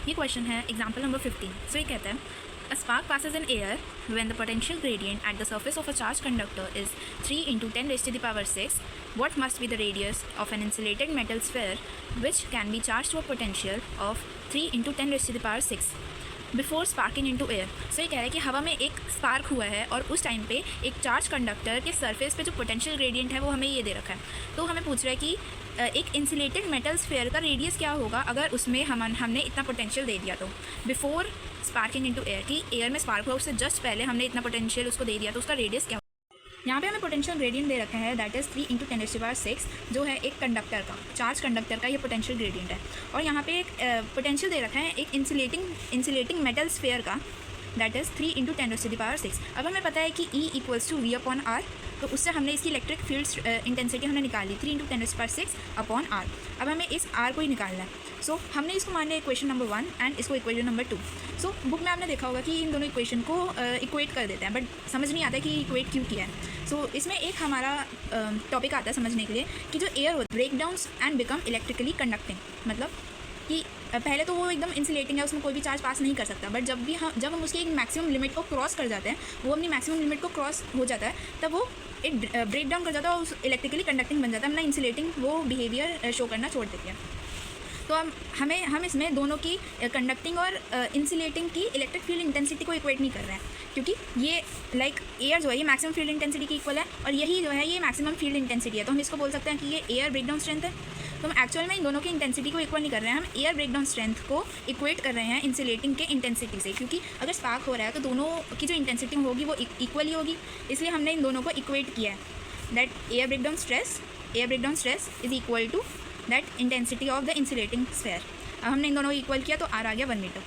ये क्वेश्चन है example number 15। सो ये कहता है a spark passes in air when the potential gradient at the surface of a charged conductor is 3 into 10 raised to the power 6. What must be the radius of an insulated metal sphere which can be charged to a potential of 3 into 10 raised to the power 6 before sparking into air. So ये कह रहा है कि हवा में एक spark हुआ है और उस टाइम पे एक चार्ज कंडक्टर के सरफेस पे जो पोटेंशियल ग्रेडियंट है वो हमें ये दे रखा है। तो हमें पूछ रहा है कि एक इंसुलेटेड मेटल स्फेयर का रेडियस क्या होगा अगर उसमें हमने इतना पोटेंशियल दे दिया। तो बिफोर स्पार्किंग इनटू एयर, कि एयर में स्पार्क हुआ उससे जस्ट पहले हमने इतना पोटेंशियल उसको दे दिया, तो उसका रेडियस क्या। यहाँ पे हमें पोटेंशियल ग्रेडियंट दे रखा है दैट इज़ 3 इंटू 10⁻⁶, जो है एक कंडक्टर का, चार्ज कंडक्टर का ये पोटेंशियल ग्रेडियंट है। और यहाँ पे एक पोटेंशियल दे रखा है एक इंसुलेटिंग मेटल स्फेयर का दैट इज़ 3 इंटू 10⁶। अब हमें पता है कि E = V/R, तो उससे हमने इसकी इलेक्ट्रिक फील्ड इंटेंसिटी हमने निकाली 3 इंटू 10⁻⁶/R। अब हमें इस R को ही निकालना है। सो हमने इसको मान लिया इक्वेशन नंबर 1 एंड इसको इक्वेशन नंबर 2। सो बुक में आपने देखा होगा कि इन दोनों इक्वेशन को इक्वेट कर देते हैं, बट समझ नहीं आता कि इक्वेट क्यों किया है। सो इसमें एक हमारा टॉपिक आता है समझने के लिए कि जो एयर हो break downs and become electrically conducting, मतलब कि पहले तो वो एकदम इंसुलेटिंग है, उसमें कोई भी चार्ज पास नहीं कर सकता, बट जब हम उसकी एक मैक्सिमम लिमिट को क्रॉस कर जाते हैं, वो अपनी मैक्सिमम लिमिट को क्रॉस हो जाता है, तब वो एक ब्रेक डाउन कर जाता है और उस इलेक्ट्रिकली कंडक्टिंग बन जाता है, अपना इंसुलेटिंग वो बिहेवियर शो करना छोड़ देती है। तो हम इसमें दोनों की कंडक्टिंग और इंसुलेटिंग की इलेक्ट्रिक फील्ड इंटेंसिटी को इक्वेट नहीं कर रहे हैं, क्योंकि ये लाइक एयर जो है ये मैक्सिमम फील्ड इंटेंसिटी की इक्वल है और यही जो है ये मैक्सिमम फील्ड इंटेंसिटी है। तो हम इसको बोल सकते हैं कि ये एयर ब्रेकडाउन स्ट्रेंथ है। तो हम एक्चुअल में इन दोनों की इंटेंसिटी को इक्वल नहीं कर रहे हैं, हम एयर ब्रेकडाउन स्ट्रेंथ को इक्वेट कर रहे हैं इंसुलेटिंग के इंटेंसिटी से, क्योंकि अगर स्पार्क हो रहा है तो दोनों की जो इंटेंसिटी होगी वो इक्वल ही होगी, इसलिए हमने इन दोनों को इक्वेट किया है that air breakdown stress is equal to that intensity of the insulating sphere. अब हमने इन दोनों को इक्वल किया तो R आ गया 1 मीटर।